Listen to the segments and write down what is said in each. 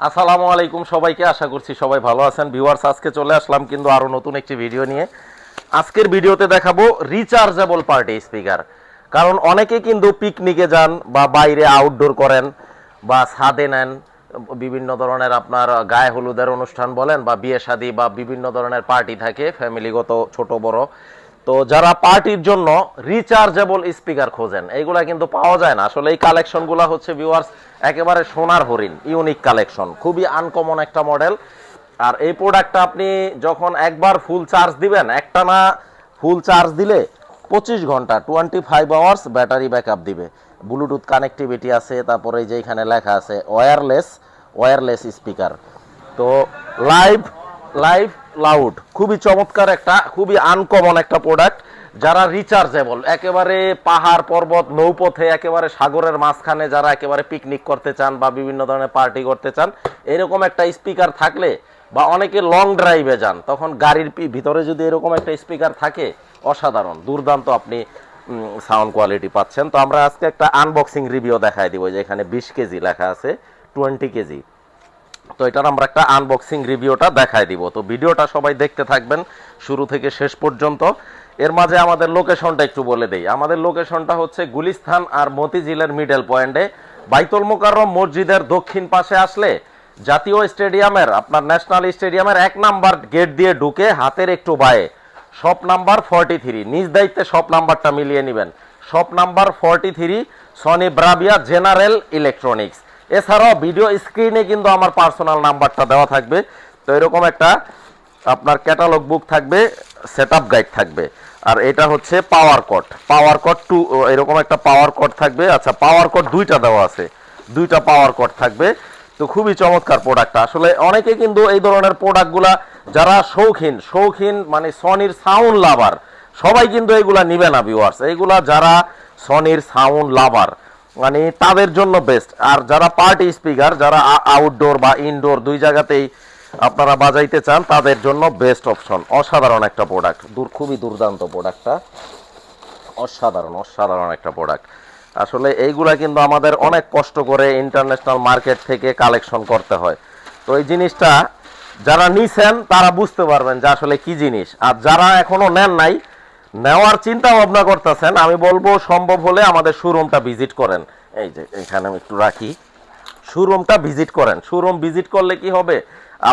আসসালামু আলাইকুম সবাইকে, আশা করছি সবাই ভালো আছেন। ভিউয়ার্স, আজকে চলে আসলাম কিন্তু আরো নতুন একটি ভিডিও নিয়ে। আজকের ভিডিওতে দেখাবো রিচার্জেবল পার্টি স্পিকার। কারণ অনেকে কিন্তু পিকনিকে যান বা বাইরে আউটডোর করেন বা ছাদে নেন, বিভিন্ন ধরনের আপনার গায়ে হলুদের অনুষ্ঠান বলেন বা বিয়ে শাদী বা বিভিন্ন ধরনের পার্টি থাকে ফ্যামিলিগত, ছোট বড়। তো যারা পার্টির জন্য রিচার্জেবল স্পিকার খোঁজেন, এইগুলা কিন্তু পাওয়া যায় না। আসলে এই কালেকশনগুলো হচ্ছে ভিউয়ার্স একেবারে সোনার হরিণ, ইউনিক কালেকশন, খুবই আনকমন একটা মডেল। আর এই প্রোডাক্টটা আপনি যখন একবার ফুল চার্জ দিবেন, একটা না ফুল চার্জ দিলে 25 ঘন্টা 25 আওয়ার্স ব্যাটারি ব্যাকআপ দিবে। ব্লুটুথ কানেক্টিভিটি আছে, তারপরে এই যে এখানে লেখা আছে ওয়্যারলেস স্পিকার। তো লাইভ লাইভ লাউড, খুবই চমৎকার একটা, খুবই আনকমন একটা প্রোডাক্ট। যারা রিচার্জেবল, একেবারে পাহাড় পর্বত নৌপথে একেবারে সাগরের মাঝখানে যারা একেবারে পিকনিক করতে চান বা বিভিন্ন ধরনের পার্টি করতে চান, এরকম একটা স্পিকার থাকলে, বা অনেকে লং ড্রাইভে যান, তখন গাড়ির ভিতরে যদি এরকম একটা স্পিকার থাকে, অসাধারণ দুর্দান্ত আপনি সাউন্ড কোয়ালিটি পাচ্ছেন। তো আমরা আজকে একটা আনবক্সিং রিভিউ দেখাই দিব, যে এখানে 20 কেজি লেখা আছে, 20 কেজি। তো এটার আমরা একটা আনবক্সিং রিভিউটা দেখাই দিব। তো ভিডিওটা সবাই দেখতে থাকবেন শুরু থেকে শেষ পর্যন্ত। এর মাঝে আমাদের লোকেশনটা একটু বলে দেই। আমাদের লোকেশনটা হচ্ছে গুলিস্তান আর মতিঝিলের মিডল পয়েন্টে, বাইতুল মোকাররম মসজিদের দক্ষিণ পাশে আসলে জাতীয় স্টেডিয়ামের, আপনার ন্যাশনাল স্টেডিয়ামের 1 নাম্বার গেট দিয়ে ঢুকে হাতের একটু বায়ে শপ নাম্বার 43, নিজ দায়িত্বে শপ নাম্বারটা মিলিয়ে নেবেন। Shop number 43, Sony Bravia general electronics. এছাড়াও ভিডিও স্ক্রিনে কিন্তু আমার পার্সোনাল নাম্বারটা দেওয়া থাকবে। তো এরকম একটা আপনার ক্যাটালগ বুক থাকবে, সেটআপ গাইড থাকবে। আর এটা হচ্ছে পাওয়ার কট 2, এরকম একটা পাওয়ার কট থাকবে। আচ্ছা, পাওয়ার কট দুইটা দেওয়া আছে, দুইটা পাওয়ার কট থাকবে। তো খুবই চমৎকার প্রোডাক্টটা। আসলে অনেকে কিন্তু এই ধরনের প্রোডাক্টগুলা, যারা শৌখিন মানে সনির সাউন্ড লাভার, সবাই কিন্তু এইগুলা নিবে না ভিউয়ার্স। এইগুলা যারা সনির সাউন্ড লাভার মানে তাদের জন্য বেস্ট। আর যারা পার্টি স্পিকার, যারা আউটডোর বা ইনডোর দুই জায়গাতেই আপনারা বাজাইতে চান, তাদের জন্য বেস্ট অপশন। অসাধারণ একটা প্রোডাক্ট, খুবই দুর্দান্ত প্রোডাক্টটা, অসাধারণ একটা প্রোডাক্ট। আসলে এইগুলা কিন্তু আমাদের অনেক কষ্ট করে ইন্টারন্যাশনাল মার্কেট থেকে কালেকশন করতে হয়। তো এই জিনিসটা যারা নিছেন তারা বুঝতে পারবেন যে আসলে কি জিনিস। আর যারা এখনো নেন নাই, নেওয়ার চিন্তা ভাবনা করতেছেন, আমি বলবো সম্ভব হলে আমাদের শোরুমটা ভিজিট করেন। এই যে এখানে আমি একটু রাখি, শোরুমটা ভিজিট করেন। শোরুম ভিজিট করলে কি হবে,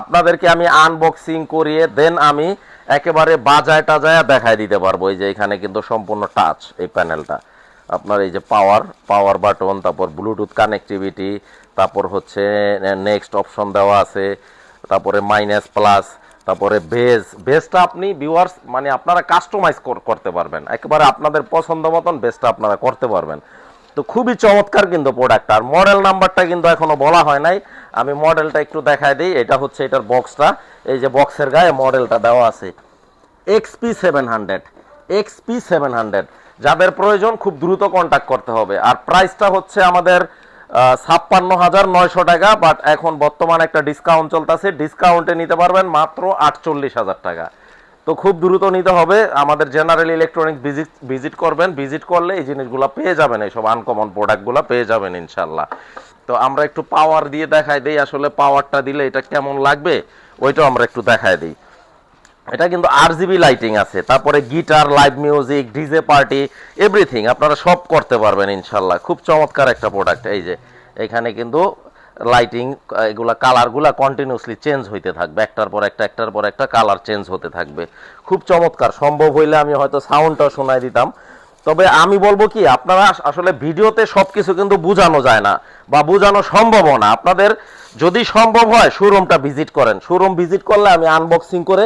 আপনাদেরকে আমি আনবক্সিং করিয়ে দেন আমি একেবারে বাজায় টাজায় দেখায় দিতে পারবো। এই যে এখানে কিন্তু সম্পূর্ণ টাচ এই প্যানেলটা, আপনার এই যে পাওয়ার বাটন, তারপর ব্লুটুথ কানেক্টিভিটি, তারপর হচ্ছে নেক্সট অপশন দেওয়া আছে, তারপরে মাইনাস প্লাস, তারপরে বেসটা আপনি ভিউয়ার্স মানে আপনারা কাস্টমাইজ করতে পারবেন, একেবারে আপনাদের পছন্দ মতন বেসটা আপনারা করতে পারবেন। তো খুবই চমৎকার কিন্তু প্রোডাক্ট। আর মডেল নাম্বারটা কিন্তু এখনো বলা হয় নাই, আমি মডেলটা একটু দেখাই দিই। এটা হচ্ছে এটার বক্সটা, এই যে বক্সের গায়ে মডেলটা দেওয়া আছে, XP700। যাদের প্রয়োজন খুব দ্রুত কন্ট্যাক্ট করতে হবে। আর প্রাইসটা হচ্ছে আমাদের 56,900 টাকা, বাট এখন বর্তমানে একটা ডিসকাউন্ট চলতেছে, ডিসকাউন্টে নিতে পারবেন মাত্র 48,000 টাকা। তো খুব দ্রুত নিতে হবে। আমাদের জেনারেল ইলেকট্রনিক্স ভিজিট করবেন, ভিজিট করলে এই জিনিসগুলো পেয়ে যাবেন, এইসব আনকমন প্রোডাক্টগুলো পেয়ে যাবেন ইনশাল্লাহ। তো আমরা একটু পাওয়ার দিয়ে দেখাই দিই, আসলে পাওয়ারটা দিলে এটা কেমন লাগবে ওইটাও আমরা একটু দেখাই দিই। এটা কিন্তু RGB লাইটিং আছে, তারপরে guitar, live music, DJ party, everything আপনারা সব করতে পারবেন ইনশাল্লাহ। খুব চমৎকার একটা প্রোডাক্ট। এই যে এখানে কিন্তু লাইটিং, এগুলা কালারগুলা কন্টিনিউসলি চেঞ্জ হইতে থাকবে, একটার পর একটা কালার চেঞ্জ হতে থাকবে। খুব চমৎকার। সম্ভব হইলে আমি হয়তো সাউন্ডটা শোনাই দিতাম। তবে আমি বলবো কি, আপনারা আসলে ভিডিওতে সবকিছু কিন্তু বোঝানো যায় না বা বোঝানো সম্ভবও না। আপনাদের যদি সম্ভব হয় শোরুমটা ভিজিট করেন, শোরুম ভিজিট করলে আমি আনবক্সিং করে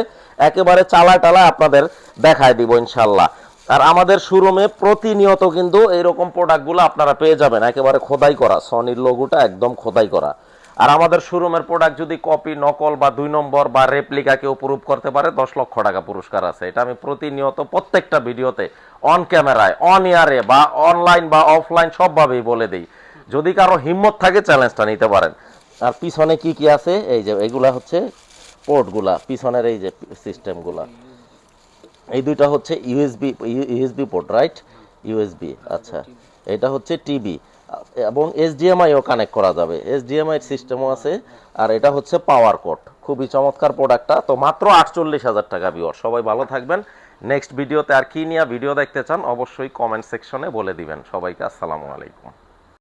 একেবারে চালায় আপনাদের দেখায় দিব ইনশাল্লাহ। আর আমাদের শোরুমে প্রতিনিয়ত কিন্তু এইরকম প্রোডাক্টগুলো আপনারা পেয়ে যাবেন, একেবারে খোদাই করা, সনির লোগোটা একদম খোদাই করা। আর আমাদের শোরুমের প্রোডাক্ট যদি কপি, নকল বা 2 নম্বর বা রেপ্লিকা কেউ প্রুভ করতে পারে, 10 লক্ষ টাকা পুরস্কার আছে। এটা আমি প্রতিনিয়ত প্রত্যেকটা ভিডিওতে অন ক্যামেরায়, অন ইয়ারে বা অনলাইন বা অফলাইন সবভাবেই বলে দিই। যদি কারো হিম্মত থাকে চ্যালেঞ্জটা নিতে পারেন। আর পিছনে কি কি আছে, এই যে এগুলা হচ্ছে পোর্টগুলা, পিছনের এই যে সিস্টেমগুলা, এই দুইটা হচ্ছে ইউএসবি পোর্ট, রাইট? ইউএসবি। আচ্ছা, এটা হচ্ছে টিভি। এবং এইচডিএমআইও কানেক্ট করা যাবে, এইচডিএমআই সিস্টেমও আছে। আর এটা হচ্ছে পাওয়ার কোড, খুবই চমৎকার প্রোডাক্টটা। তো মাত্র 48,000 টাকা ভিউয়ার। সবাই ভালো থাকবেন। নেক্সট ভিডিওতে আর কি নিয়ে ভিডিও দেখতে চান অবশ্যই কমেন্ট সেকশনে বলে দিবেন। সবাইকে আসসালামু আলাইকুম।